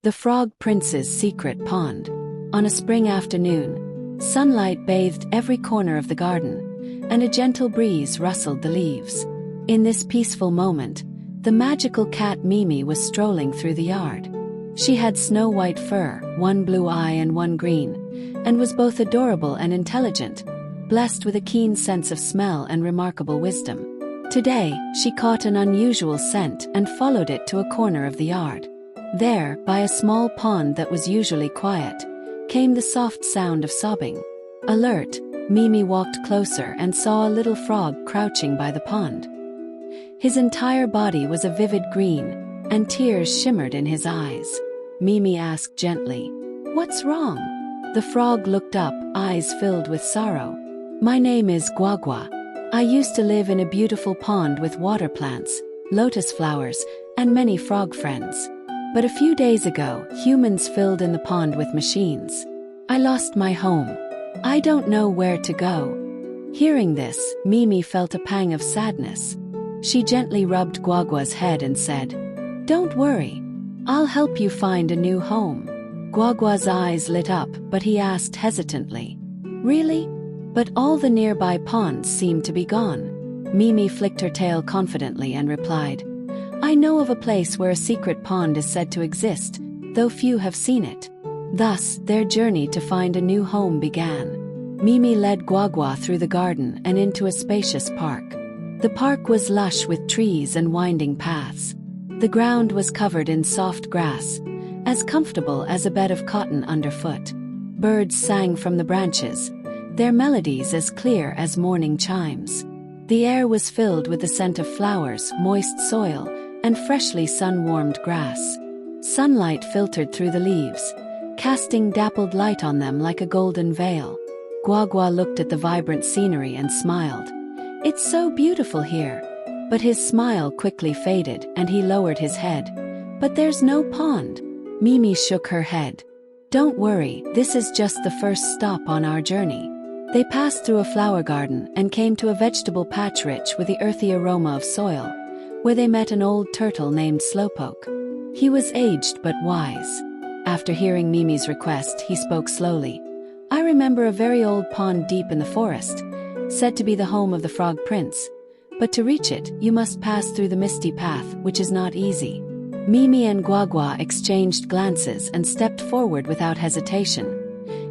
The Frog Prince's Secret Pond. On a spring afternoon, sunlight bathed every corner of the garden, and a gentle breeze rustled the leaves. In this peaceful moment, the magical cat Mimi was strolling through the yard. She had snow-white fur, one blue eye and one green, and was both adorable and intelligent, blessed with a keen sense of smell and remarkable wisdom. Today, she caught an unusual scent and followed it to a corner of the yard. There, by a small pond that was usually quiet, came the soft sound of sobbing. Alert, Mimi walked closer and saw a little frog crouching by the pond. His entire body was a vivid green, and tears shimmered in his eyes. Mimi asked gently, "What's wrong?" The frog looked up, eyes filled with sorrow. "My name is Guagua. I used to live in a beautiful pond with water plants, lotus flowers, and many frog friends. But a few days ago, humans filled in the pond with machines. I lost my home. I don't know where to go." Hearing this, Mimi felt a pang of sadness. She gently rubbed Guagua's head and said, "Don't worry. I'll help you find a new home." Guagua's eyes lit up, but he asked hesitantly, "Really? But all the nearby ponds seem to be gone." Mimi flicked her tail confidently and replied, "I know of a place where a secret pond is said to exist, though few have seen it." Thus, their journey to find a new home began. Mimi led Guagua through the garden and into a spacious park. The park was lush with trees and winding paths. The ground was covered in soft grass, as comfortable as a bed of cotton underfoot. Birds sang from the branches, their melodies as clear as morning chimes. The air was filled with the scent of flowers, moist soil, and freshly sun-warmed grass. Sunlight filtered through the leaves, casting dappled light on them like a golden veil. Guagua looked at the vibrant scenery and smiled. "It's so beautiful here." But his smile quickly faded and he lowered his head. "But there's no pond." Mimi shook her head. "Don't worry, this is just the first stop on our journey." They passed through a flower garden and came to a vegetable patch rich with the earthy aroma of soil, where they met an old turtle named Slowpoke. He was aged but wise. After hearing Mimi's request, he spoke slowly. "I remember a very old pond deep in the forest, said to be the home of the Frog Prince. But to reach it, you must pass through the misty path, which is not easy." Mimi and Guagua exchanged glances and stepped forward without hesitation,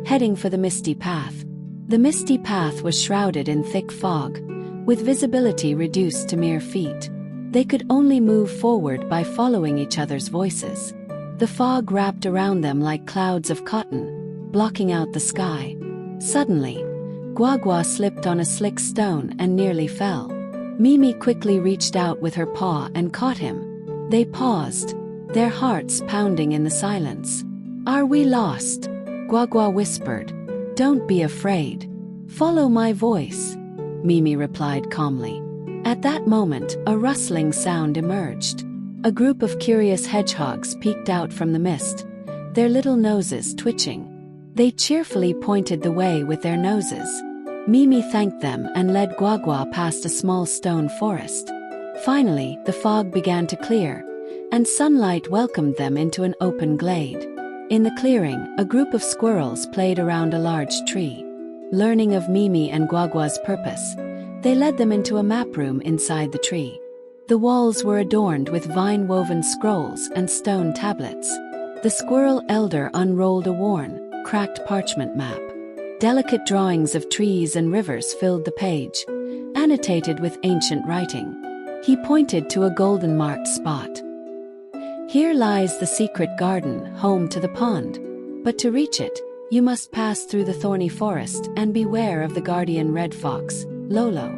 heading for the misty path. The misty path was shrouded in thick fog, with visibility reduced to mere feet. They could only move forward by following each other's voices. The fog wrapped around them like clouds of cotton, blocking out the sky. Suddenly, Guagua slipped on a slick stone and nearly fell. Mimi quickly reached out with her paw and caught him. They paused, their hearts pounding in the silence. "Are we lost?" Guagua whispered. "Don't be afraid. Follow my voice," Mimi replied calmly. At that moment, a rustling sound emerged. A group of curious hedgehogs peeked out from the mist, their little noses twitching. They cheerfully pointed the way with their noses. Mimi thanked them and led Guagua past a small stone forest. Finally, the fog began to clear, and sunlight welcomed them into an open glade. In the clearing, a group of squirrels played around a large tree. Learning of Mimi and Guagua's purpose, they led them into a map room inside the tree. The walls were adorned with vine-woven scrolls and stone tablets. The squirrel elder unrolled a worn, cracked parchment map. Delicate drawings of trees and rivers filled the page, annotated with ancient writing. He pointed to a golden-marked spot. "Here lies the secret garden, home to the pond. But to reach it, you must pass through the thorny forest and beware of the guardian red fox, Lolo."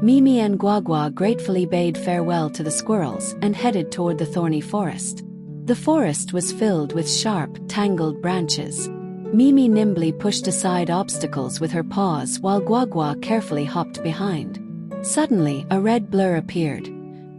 Mimi and Guagua gratefully bade farewell to the squirrels and headed toward the thorny forest. The forest was filled with sharp, tangled branches. Mimi nimbly pushed aside obstacles with her paws while Guagua carefully hopped behind. Suddenly, a red blur appeared.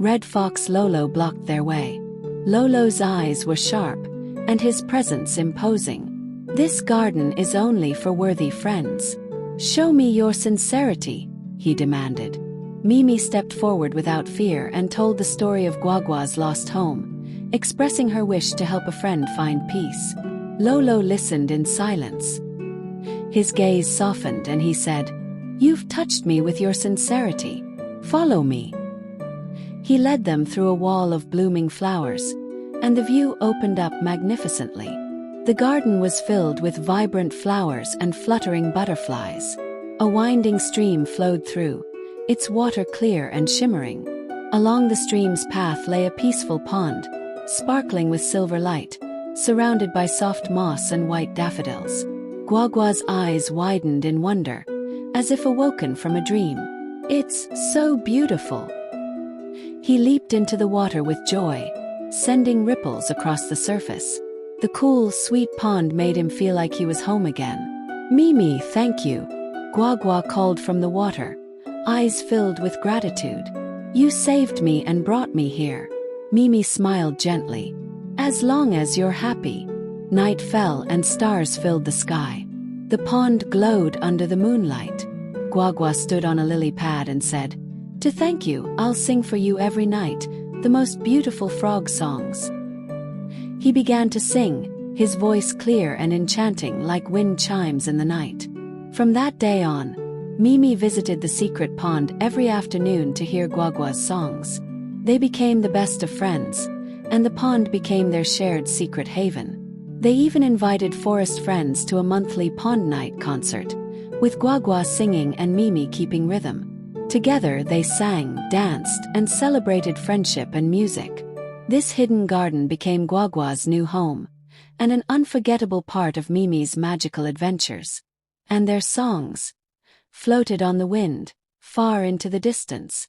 Red Fox Lolo blocked their way. Lolo's eyes were sharp, and his presence imposing. "This garden is only for worthy friends. Show me your sincerity," he demanded. Mimi stepped forward without fear and told the story of Guagua's lost home, expressing her wish to help a friend find peace. Lolo listened in silence. His gaze softened and he said, "You've touched me with your sincerity. Follow me." He led them through a wall of blooming flowers, and the view opened up magnificently. The garden was filled with vibrant flowers and fluttering butterflies. A winding stream flowed through, its water clear and shimmering. Along the stream's path lay a peaceful pond, sparkling with silver light, surrounded by soft moss and white daffodils. Guagua's eyes widened in wonder, as if awoken from a dream. "It's so beautiful." He leaped into the water with joy, sending ripples across the surface. The cool, sweet pond made him feel like he was home again. "Mimi, thank you," Guagua called from the water, eyes filled with gratitude. "You saved me and brought me here." Mimi smiled gently. "As long as you're happy." Night fell and stars filled the sky. The pond glowed under the moonlight. Guagua stood on a lily pad and said, "To thank you, I'll sing for you every night the most beautiful frog songs." He began to sing, his voice clear and enchanting like wind chimes in the night. From that day on, Mimi visited the secret pond every afternoon to hear Guagua's songs. They became the best of friends, and the pond became their shared secret haven. They even invited forest friends to a monthly pond night concert, with Guagua singing and Mimi keeping rhythm. Together they sang, danced, and celebrated friendship and music. This hidden garden became Guagua's new home, and an unforgettable part of Mimi's magical adventures. And their songs floated on the wind, far into the distance.